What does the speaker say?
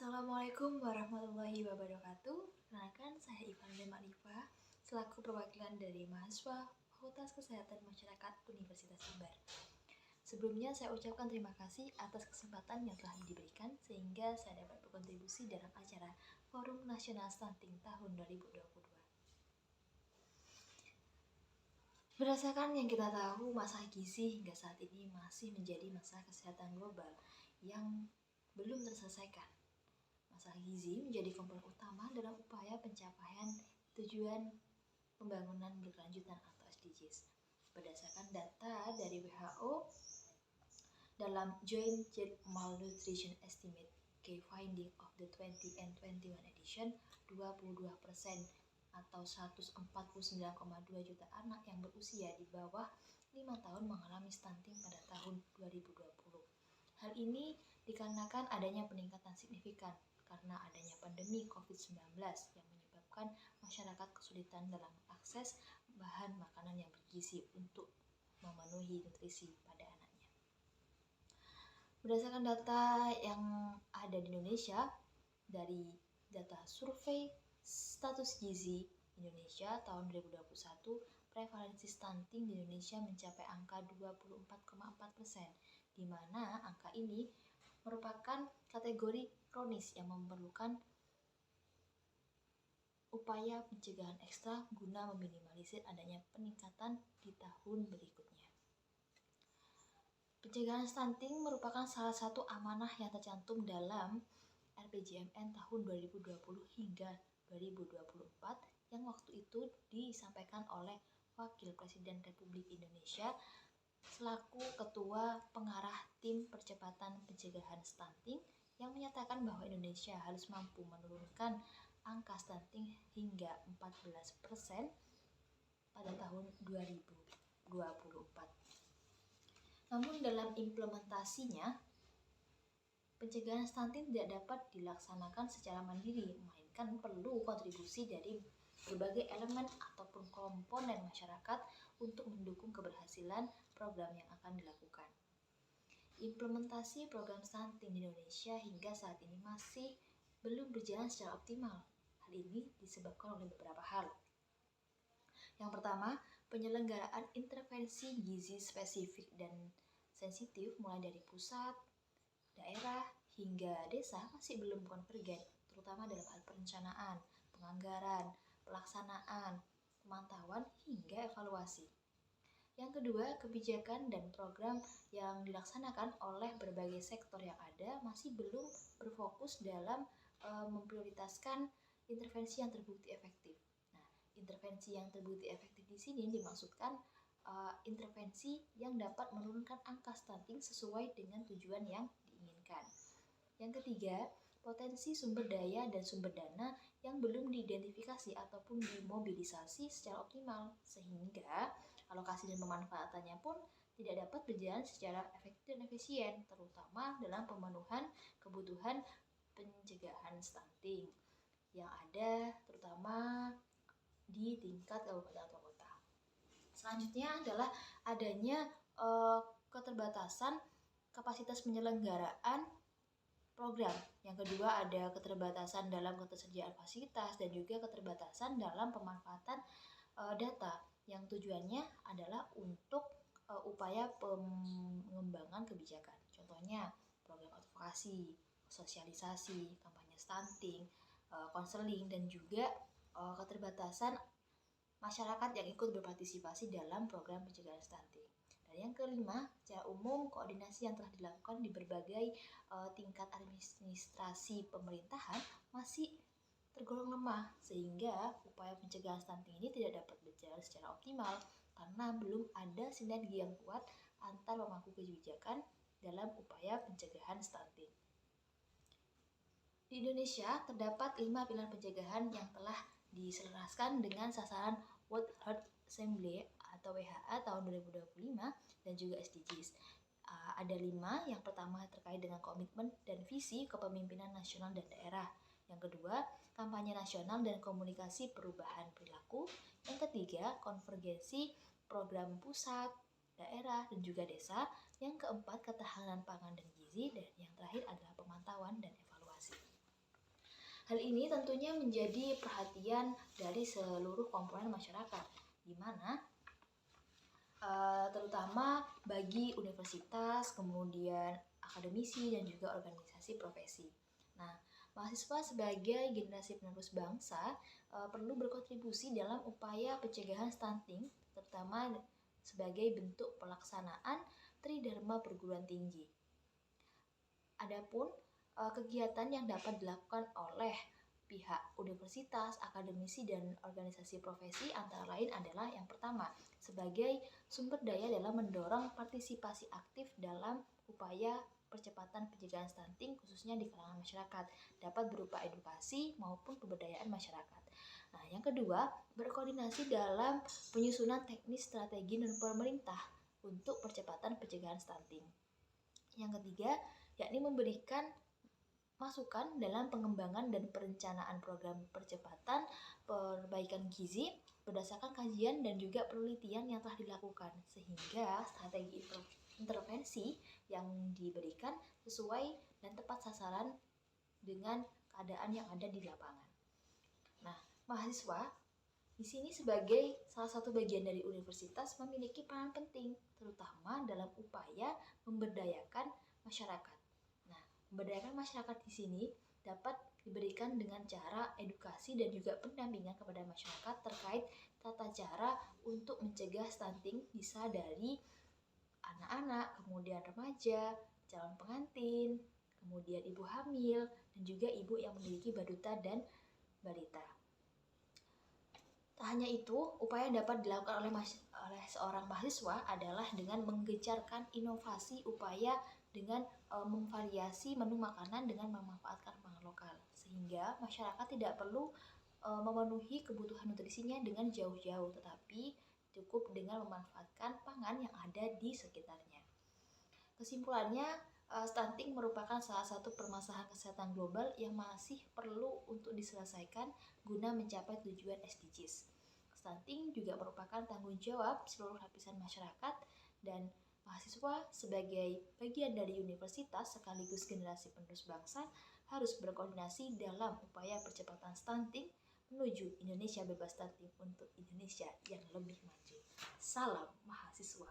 Assalamualaikum warahmatullahi wabarakatuh. Kenalkan, saya Ivan Ma'rifa selaku perwakilan dari mahasiswa Fakultas Kesehatan Masyarakat Universitas Jember. Sebelumnya saya ucapkan terima kasih atas kesempatan yang telah diberikan sehingga saya dapat berkontribusi dalam acara Forum Nasional Stunting tahun 2022. Berdasarkan yang kita tahu, masalah gizi hingga saat ini masih menjadi masalah kesehatan global yang belum terselesaikan. Masalah gizi menjadi komponen utama dalam upaya pencapaian tujuan pembangunan berkelanjutan atau SDGs. Berdasarkan data dari WHO dalam Joint Malnutrition Estimate Key Finding of the 20 and 21 edition, 22% atau 149,2 juta anak yang berusia di bawah 5 tahun mengalami stunting pada tahun 2020. Hal ini dikarenakan adanya peningkatan signifikan karena adanya pandemi COVID-19 yang menyebabkan masyarakat kesulitan dalam mengakses bahan makanan yang bergizi untuk memenuhi nutrisi pada anaknya. Berdasarkan data yang ada di Indonesia, dari data survei status gizi Indonesia tahun 2021, prevalensi stunting di Indonesia mencapai angka 24,4%, di mana angka ini merupakan kategori kronis yang memerlukan upaya pencegahan ekstra guna meminimalisir adanya peningkatan di tahun berikutnya. Pencegahan stunting merupakan salah satu amanah yang tercantum dalam RPJMN tahun 2020 hingga 2024 yang waktu itu disampaikan oleh Wakil Presiden Republik Indonesia selaku Ketua Pengarah Tim Percepatan Pencegahan Stunting yang menyatakan bahwa Indonesia harus mampu menurunkan angka stunting hingga 14% pada tahun 2024. Namun dalam implementasinya, pencegahan stunting tidak dapat dilaksanakan secara mandiri, melainkan perlu kontribusi dari berbagai elemen ataupun komponen masyarakat untuk mendukung keberhasilan program yang akan dilakukan. Implementasi program stunting di Indonesia hingga saat ini masih belum berjalan secara optimal. Hal ini disebabkan oleh beberapa hal. Yang pertama, penyelenggaraan intervensi gizi spesifik dan sensitif mulai dari pusat, daerah, hingga desa masih belum konvergen, terutama dalam hal perencanaan, penganggaran, pelaksanaan, pemantauan, hingga evaluasi. Yang kedua, kebijakan dan program yang dilaksanakan oleh berbagai sektor yang ada masih belum berfokus dalam memprioritaskan intervensi yang terbukti efektif. Nah, intervensi yang terbukti efektif di sini dimaksudkan intervensi yang dapat menurunkan angka stunting sesuai dengan tujuan yang diinginkan. Yang ketiga, potensi sumber daya dan sumber dana yang belum diidentifikasi ataupun dimobilisasi secara optimal, sehingga alokasi dan pemanfaatannya pun tidak dapat berjalan secara efektif dan efisien, terutama dalam pemenuhan kebutuhan pencegahan stunting yang ada terutama di tingkat kabupaten atau kota. Selanjutnya adalah adanya keterbatasan kapasitas penyelenggaraan program. Yang kedua ada keterbatasan dalam ketersediaan fasilitas dan juga keterbatasan dalam pemanfaatan data yang tujuannya adalah untuk upaya pengembangan kebijakan. Contohnya program advokasi, sosialisasi, kampanye stunting, konseling, dan juga keterbatasan masyarakat yang ikut berpartisipasi dalam program pencegahan stunting. Dan yang kelima, secara umum koordinasi yang telah dilakukan di berbagai tingkat administrasi pemerintahan masih tergolong lemah, sehingga upaya pencegahan stunting ini tidak dapat berjalan secara optimal karena belum ada sinergi yang kuat antar pemangku kebijakan dalam upaya pencegahan stunting. Di Indonesia terdapat 5 pilar pencegahan yang telah diselaraskan dengan sasaran World Health Assembly atau WHO tahun 2025 dan juga SDGs. Ada 5. Yang pertama terkait dengan komitmen dan visi kepemimpinan nasional dan daerah. Yang kedua, kampanye nasional dan komunikasi perubahan perilaku. Yang ketiga, konvergensi program pusat, daerah, dan juga desa. Yang keempat, ketahanan pangan dan gizi. Dan yang terakhir adalah pemantauan dan evaluasi. Hal ini tentunya menjadi perhatian dari seluruh komponen masyarakat, di mana terutama bagi universitas, kemudian akademisi, dan juga organisasi profesi. Nah, mahasiswa sebagai generasi penerus bangsa perlu berkontribusi dalam upaya pencegahan stunting, terutama sebagai bentuk pelaksanaan Tridharma perguruan tinggi. Adapun kegiatan yang dapat dilakukan oleh pihak universitas, akademisi, dan organisasi profesi antara lain adalah yang pertama, sebagai sumber daya dalam mendorong partisipasi aktif dalam upaya percepatan pencegahan stunting khususnya di kalangan masyarakat, dapat berupa edukasi maupun pemberdayaan masyarakat. Nah, yang kedua, berkoordinasi dalam penyusunan teknis strategi dan pemerintah untuk percepatan pencegahan stunting. Yang ketiga, yakni memberikan masukan dalam pengembangan dan perencanaan program percepatan perbaikan gizi berdasarkan kajian dan juga penelitian yang telah dilakukan, sehingga strategi intervensi yang diberikan sesuai dan tepat sasaran dengan keadaan yang ada di lapangan. Nah, mahasiswa di sini sebagai salah satu bagian dari universitas memiliki peran penting, terutama dalam upaya memberdayakan masyarakat. Nah, memberdayakan masyarakat di sini dapat diberikan dengan cara edukasi dan juga pendampingan kepada masyarakat terkait tata cara untuk mencegah stunting, bisa dari anak-anak, kemudian remaja, calon pengantin, kemudian ibu hamil, dan juga ibu yang memiliki baduta dan balita. Tak hanya itu, upaya yang dapat dilakukan oleh seorang mahasiswa adalah dengan menggencarkan inovasi upaya dengan memvariasi menu makanan dengan memanfaatkan pangan lokal, sehingga masyarakat tidak perlu memenuhi kebutuhan nutrisinya dengan jauh-jauh, tetapi cukup dengan memanfaatkan pangan yang ada di sekitarnya. Kesimpulannya, stunting merupakan salah satu permasalahan kesehatan global yang masih perlu untuk diselesaikan guna mencapai tujuan SDGs. Stunting juga merupakan tanggung jawab seluruh lapisan masyarakat, dan mahasiswa sebagai bagian dari universitas sekaligus generasi penerus bangsa harus berkoordinasi dalam upaya percepatan stunting menuju Indonesia bebas stunting untuk Indonesia yang lebih maju. Salam mahasiswa.